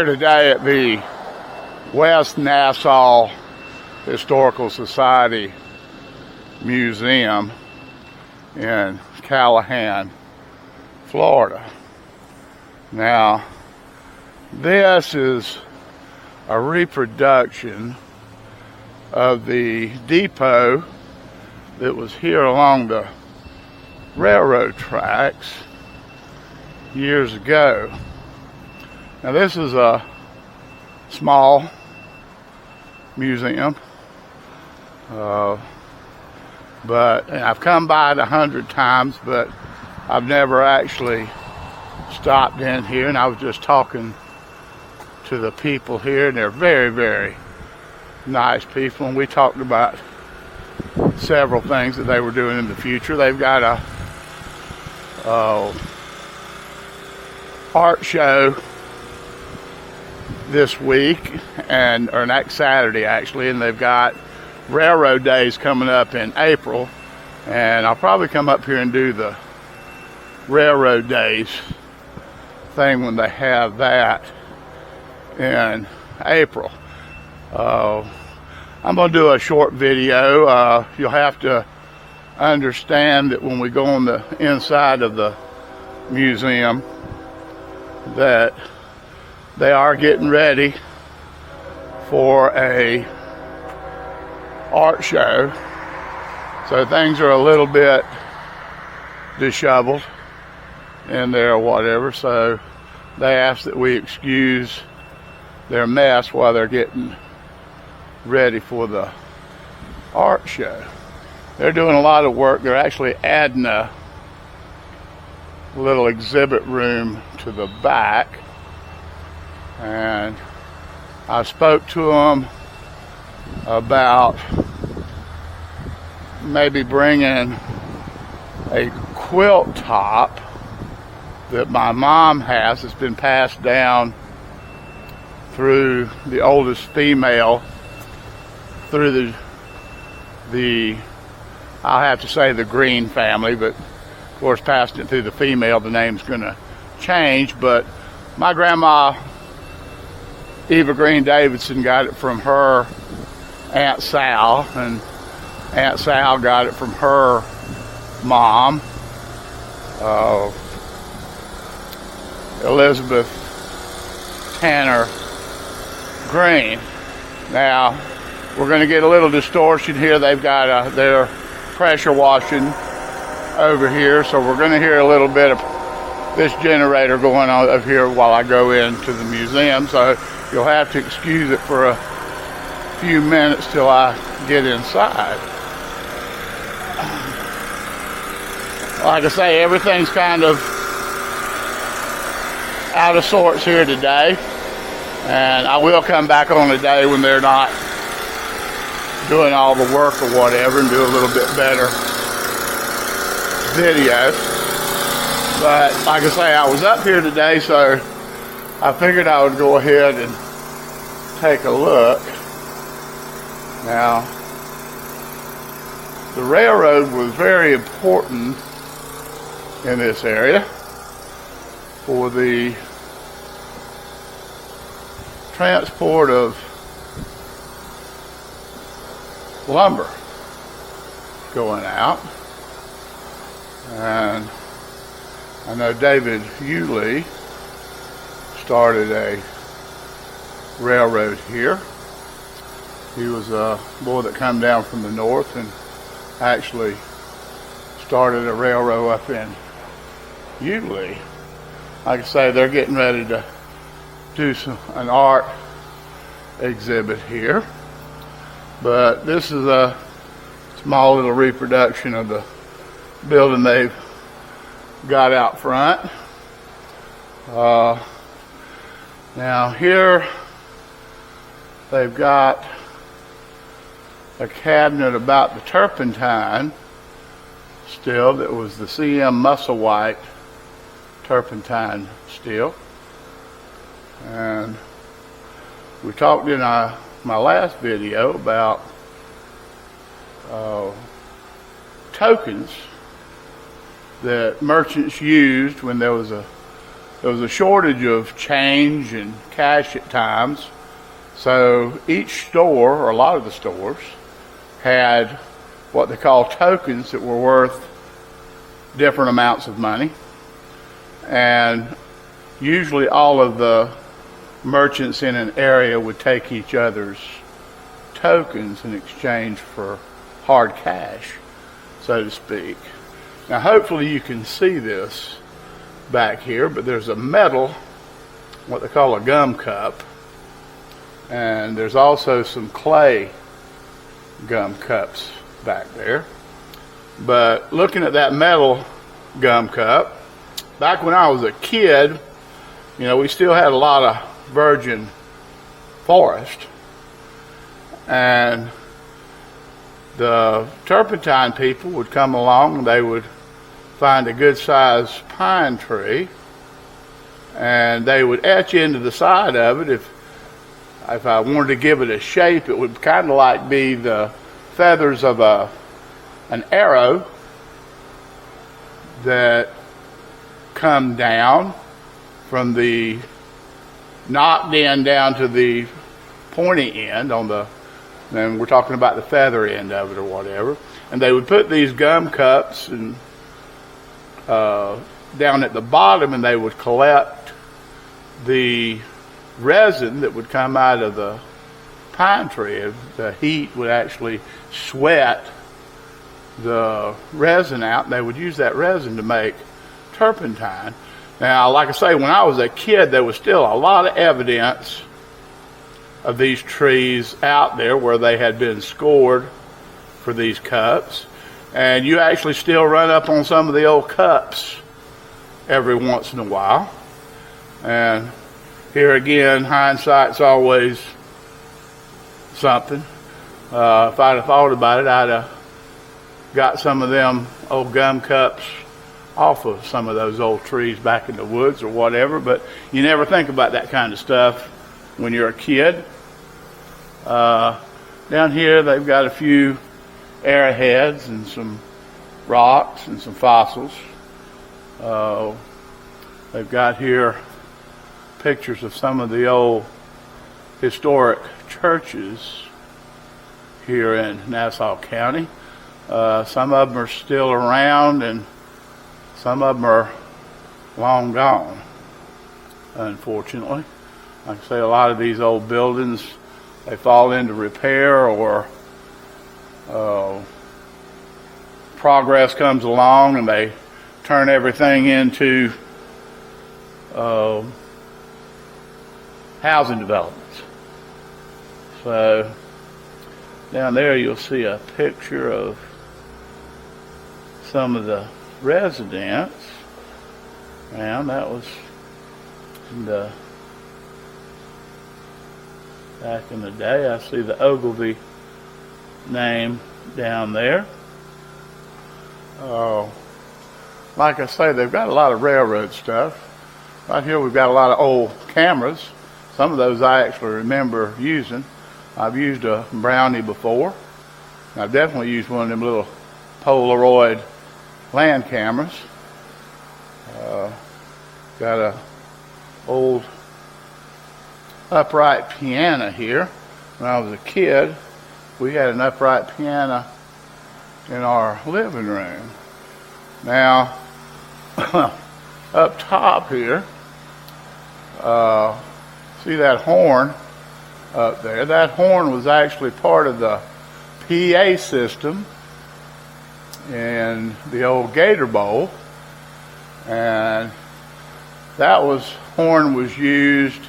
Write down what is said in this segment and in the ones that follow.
today at the West Nassau Historical Society Museum in Callahan, Florida. Now, this is a reproduction of the depot that was here along the railroad tracks years ago. Now, this is a small museum, and I've come by it 100 times, but I've never actually stopped in here. And I was just talking to the people here, and they're very, very nice people, and we talked about several things that they were doing in the future. They've got a art show this week, or next Saturday actually, and they've got railroad days coming up in April, and I'll probably come up here and do the railroad days thing when they have that in April. I'm going to do a short video. You'll have to understand that when we go on the inside of the museum that they are getting ready for a art show, so things are a little bit disheveled in there or whatever, so they ask that we excuse their mess while they're getting ready for the art show. They're doing a lot of work. They're actually adding a little exhibit room to the back, and I spoke to them about maybe bringing a quilt top that my mom has. It's been passed down through the oldest female, through the I'll have to say the Green family, but of course passing it through the female, the name's gonna change. But my grandma Eva Green Davidson got it from her Aunt Sal, and Aunt Sal got it from her mom, Elizabeth Tanner Green. Now, we're going to get a little distortion here. They've got their pressure washing over here, so we're going to hear a little bit of this generator going on over here while I go into the museum, so you'll have to excuse it for a few minutes till I get inside. Like I say, everything's kind of out of sorts here today, and I will come back on a day when they're not doing all the work or whatever and do a little bit better video. But like I say, I was up here today, so I figured I would go ahead and take a look. Now, the railroad was very important in this area for the transport of lumber going out. And I know David Hewley started a railroad here. He was a boy that come down from the north and actually started a railroad up in Hewley. Like I say, they're getting ready to do an art exhibit here. But this is a small little reproduction of the building they've got out front. Now here they've got a cabinet about the turpentine still that was the CM Musselwhite turpentine steel. And we talked in my last video about tokens that merchants used when there was a there was a shortage of change and cash at times. So each store, or a lot of the stores, had what they call tokens that were worth different amounts of money. And usually all of the merchants in an area would take each other's tokens in exchange for hard cash, so to speak. Now hopefully you can see this back here, but there's a metal, what they call a gum cup, and there's also some clay gum cups back there. But looking at that metal gum cup, back when I was a kid, we still had a lot of virgin forest, and the turpentine people would come along and they would find a good sized pine tree, and they would etch into the side of it. If I wanted to give it a shape, it would kind of like be the feathers of an arrow that come down from the knocked end down to the pointy end then we're talking about the feather end of it or whatever. And they would put these gum cups and down at the bottom, and they would collect the resin that would come out of the pine tree. The heat would actually sweat the resin out, and they would use that resin to make turpentine. Now, like I say, when I was a kid, there was still a lot of evidence of these trees out there where they had been scored for these cups. And you actually still run up on some of the old cups every once in a while. And here again, hindsight's always something. If I'd have thought about it, I'd have got some of them old gum cups off of some of those old trees back in the woods or whatever. But you never think about that kind of stuff when you're a kid. Down here, they've got a few arrowheads and some rocks and some fossils. They've got here pictures of some of the old historic churches here in Nassau County. Some of them are still around, and some of them are long gone, unfortunately. Like I say, a lot of these old buildings, they fall into repair, or progress comes along and they turn everything into housing developments. So down there you'll see a picture of some of the residents. And that was back in the day. I see the Ogilvy name down there. Like I say, they've got a lot of railroad stuff. Right here we've got a lot of old cameras. Some of those I actually remember using. I've used a Brownie before. I've definitely used one of them little Polaroid land cameras. Got a old upright piano here. When I was a kid, we had an upright piano in our living room. Now, up top here, see that horn up there? That horn was actually part of the PA system in the old Gator Bowl, and that horn was used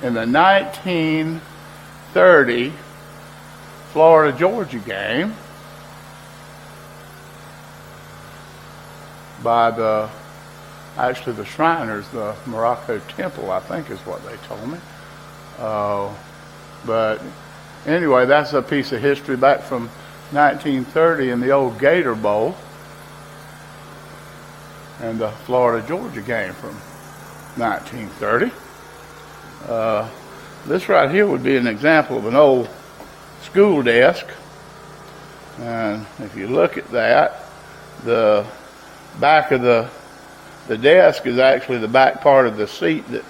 in the 1930 Florida-Georgia game by the Shriners, the Morocco Temple, I think is what they told me. But anyway, that's a piece of history back from 1930 in the old Gator Bowl and the Florida-Georgia game from 1930. This right here would be an example of an old school desk. And if you look at that, the back of the The desk is actually the back part of the seat that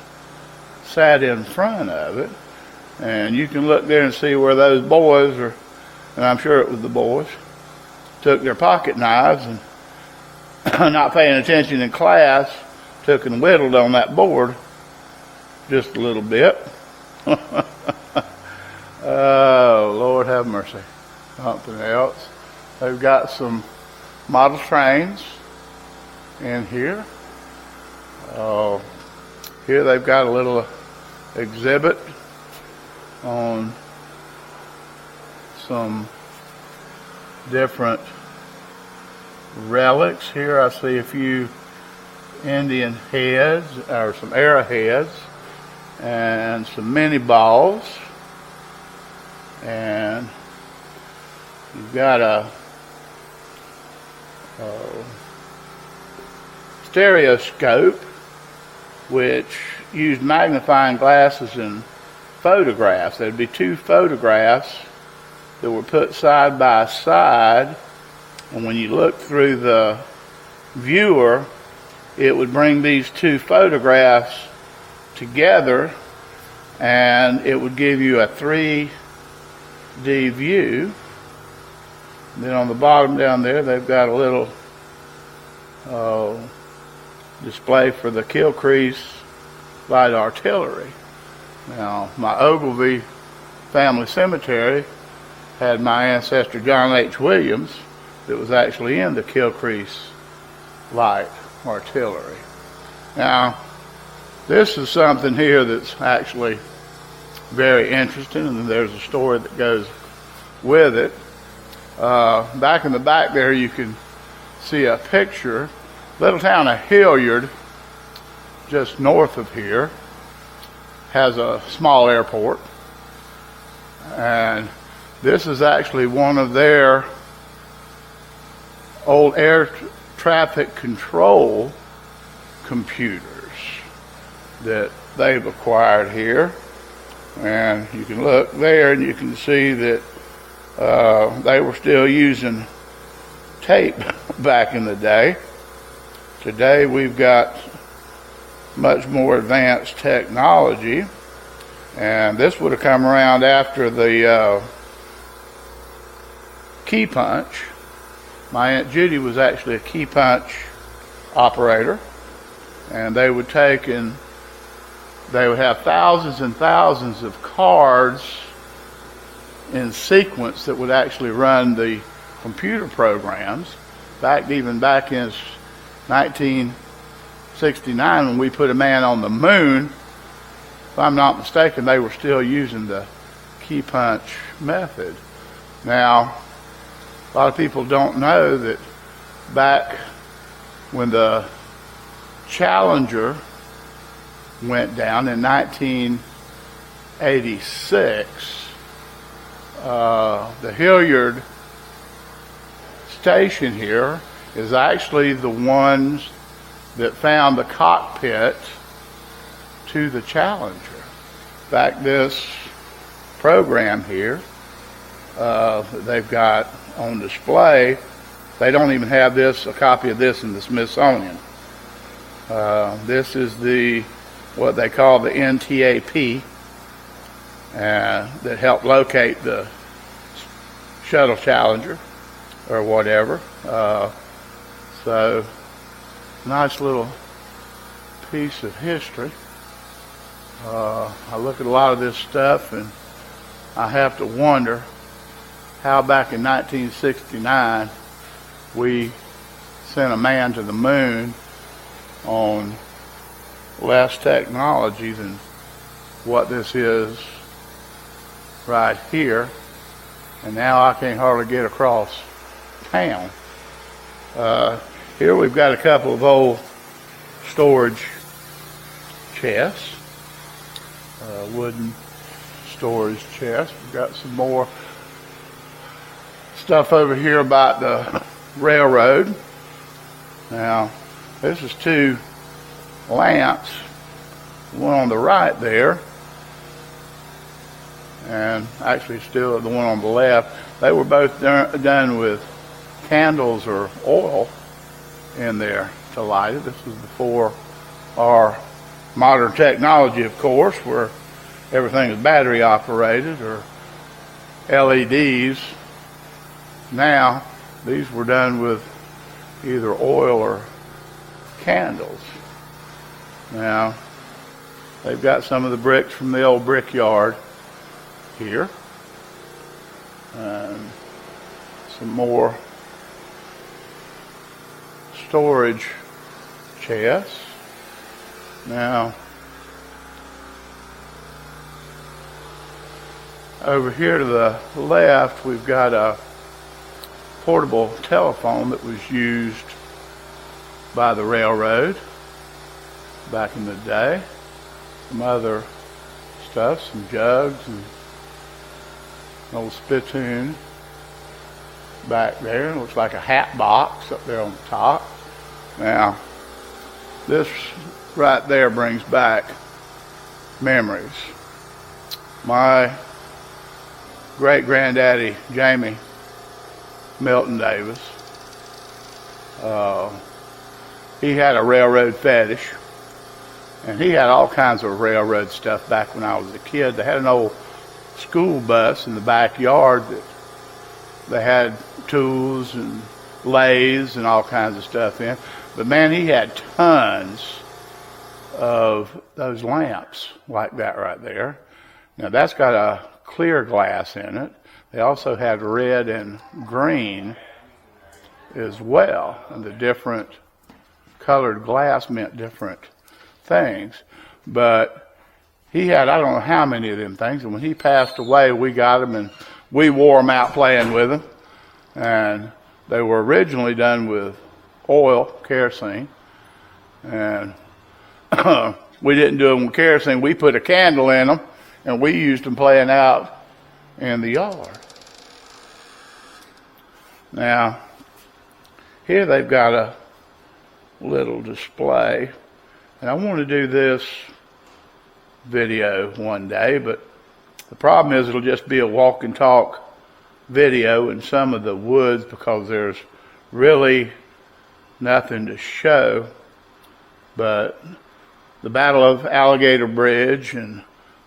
sat in front of it. And you can look there and see where those boys, and I'm sure it was the boys, took their pocket knives and not paying attention in class, took and whittled on that board just a little bit. Oh, Lord have mercy. Something else. They've got some model trains in here. Here they've got a little exhibit on some different relics. Here I see a few Indian heads, or some arrowheads, and some mini balls. And you've got a stereoscope, which used magnifying glasses and photographs. There'd be two photographs that were put side by side, and when you look through the viewer, it would bring these two photographs together, and it would give you a 3D view. And then on the bottom down there, they've got a little display for the Kill Crease light artillery. Now, my Ogilvie family cemetery had my ancestor John H. Williams that was actually in the Kill Crease light artillery. Now, this is something here that's actually very interesting, and there's a story that goes with it. Back in the back there, you can see a picture. Little town of Hilliard, just north of here, has a small airport, and this is actually one of their old air traffic control computers that they've acquired here. And you can look there and you can see that they were still using tape back in the day. Today we've got much more advanced technology, and this would have come around after the key punch. My Aunt Judy was actually a key punch operator, and they would take and they would have thousands and thousands of cards in sequence that would actually run the computer programs. Even back in 1969, when we put a man on the moon, if I'm not mistaken, they were still using the key punch method. Now, a lot of people don't know that back when the Challenger went down in 1986, the Hilliard station here is actually the ones that found the cockpit to the Challenger. In fact, this program here they've got on display, they don't even have a copy of this in the Smithsonian. This is what they call the NTAP that helped locate the shuttle Challenger or whatever. So, nice little piece of history. I look at a lot of this stuff and I have to wonder how back in 1969 we sent a man to the moon on less technology than what this is right here, and now I can't hardly get across town. Here we've got a couple of old storage chests, wooden storage chests. We've got some more stuff over here about the railroad. Now, this is two lamps, one on the right there, and actually still the one on the left. They were both done with candles or oil in there. to light it. This was before our modern technology, of course, where everything is battery operated or LEDs. Now, these were done with either oil or candles. Now, they've got some of the bricks from the old brickyard here. And some more storage chests. Now, over here to the left, we've got a portable telephone that was used by the railroad back in the day. Some other stuff, some jugs and an old spittoon back there. It looks like a hat box up there on the top. Now, this right there brings back memories. My great-granddaddy, Jamie Milton Davis, he had a railroad fetish, and he had all kinds of railroad stuff back when I was a kid. They had an old school bus in the backyard that they had tools and lathes and all kinds of stuff in. But man, he had tons of those lamps like that right there. Now that's got a clear glass in it. They also had red and green as well. And the different colored glass meant different things. But he had, I don't know how many of them things. And when he passed away, we got them and we wore them out playing with them. And they were originally done with oil, kerosene. And we didn't do them with kerosene. We put a candle in them and we used them playing out in the yard. Now, here they've got a little display. And I want to do this video one day, but the problem is it'll just be a walk and talk video in some of the woods because there's really nothing to show. But the Battle of Alligator Bridge and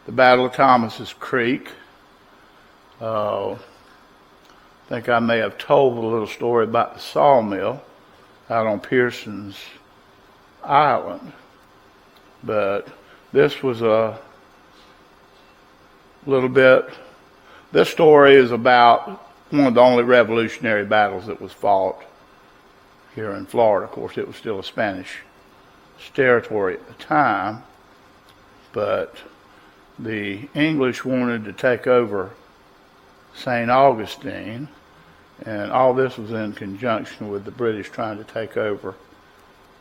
the Battle of Thomas's Creek, I think I may have told a little story about the sawmill out on Pearson's Island. But this was a little bit, this story is about one of the only revolutionary battles that was fought here in Florida. Of course, it was still a Spanish territory at the time, but the English wanted to take over St. Augustine, and all this was in conjunction with the British trying to take over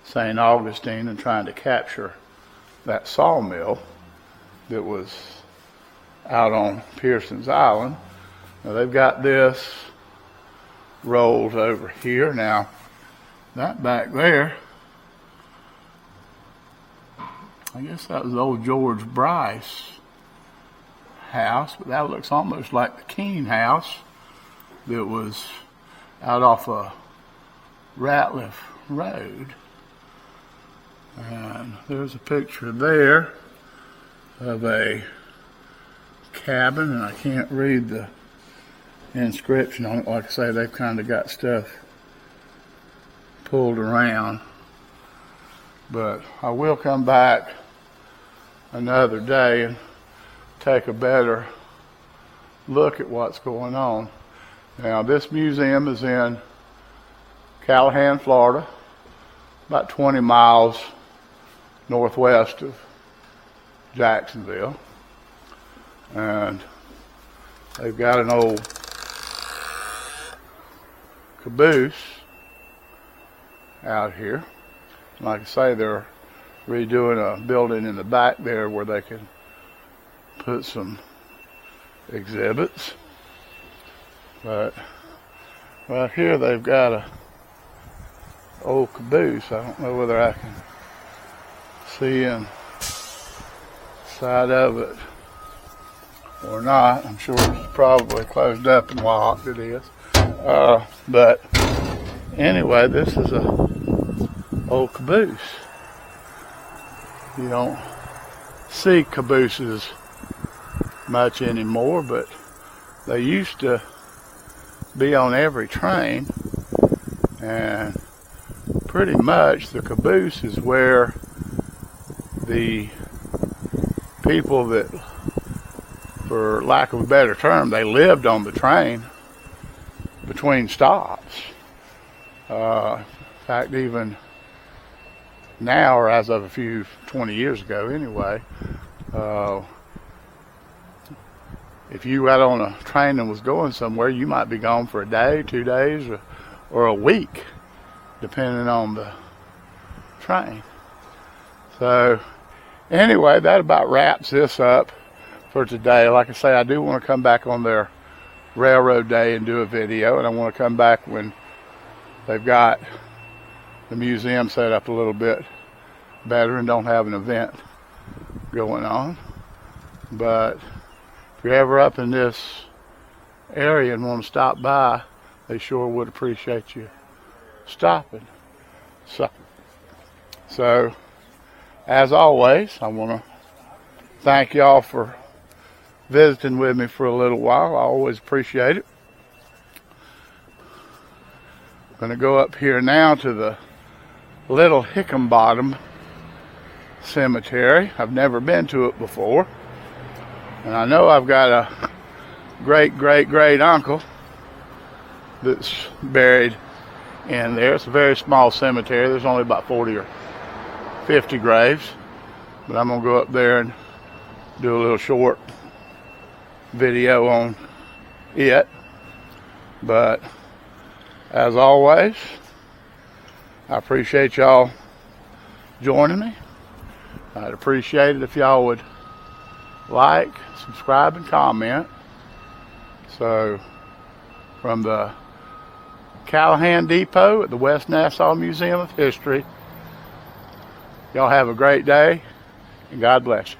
St. Augustine and trying to capture that sawmill that was out on Pearson's Island. Now they've got this rolled over here. Now that back there, I guess that was old George Bryce house, but that looks almost like the Keene house that was out off of Ratliff Road. And there's a picture there of a cabin, and I can't read the inscription on it. Like I say, they've kind of got stuff pulled around. But I will come back another day and take a better look at what's going on. Now, this museum is in Callahan, Florida, about 20 miles northwest of Jacksonville. And they've got an old caboose out here. Like I say, they're redoing a building in the back there where they can put some exhibits. But right here they've got a old caboose. I don't know whether I can see inside of it or not. I'm sure it's probably closed up and locked. It is. But anyway, this is a old caboose. You don't see cabooses much anymore, but they used to be on every train, and pretty much the caboose is where the people that, for lack of a better term, they lived on the train between stops. In fact, even now, or as of 20 years ago anyway, if you got on a train and was going somewhere, you might be gone for a day, 2 days, or a week, depending on the train. So anyway, that about wraps this up for today. Like I say, I do want to come back on their railroad day and do a video, and I want to come back when they've got the museum set up a little bit better and don't have an event going on. But if you're ever up in this area and want to stop by, they sure would appreciate you stopping. So as always, I want to thank y'all for visiting with me for a little while. I always appreciate it. I'm going to go up here now to the Little Hickenbottom Cemetery. I've never been to it before, and I know I've got a great uncle that's buried in there. It's a very small cemetery. There's only about 40 or 50 graves, but I'm gonna go up there and do a little short video on it. But as always, I appreciate y'all joining me. I'd appreciate it if y'all would like, subscribe, and comment. So, from the Callahan Depot at the West Nassau Museum of History, y'all have a great day, and God bless you.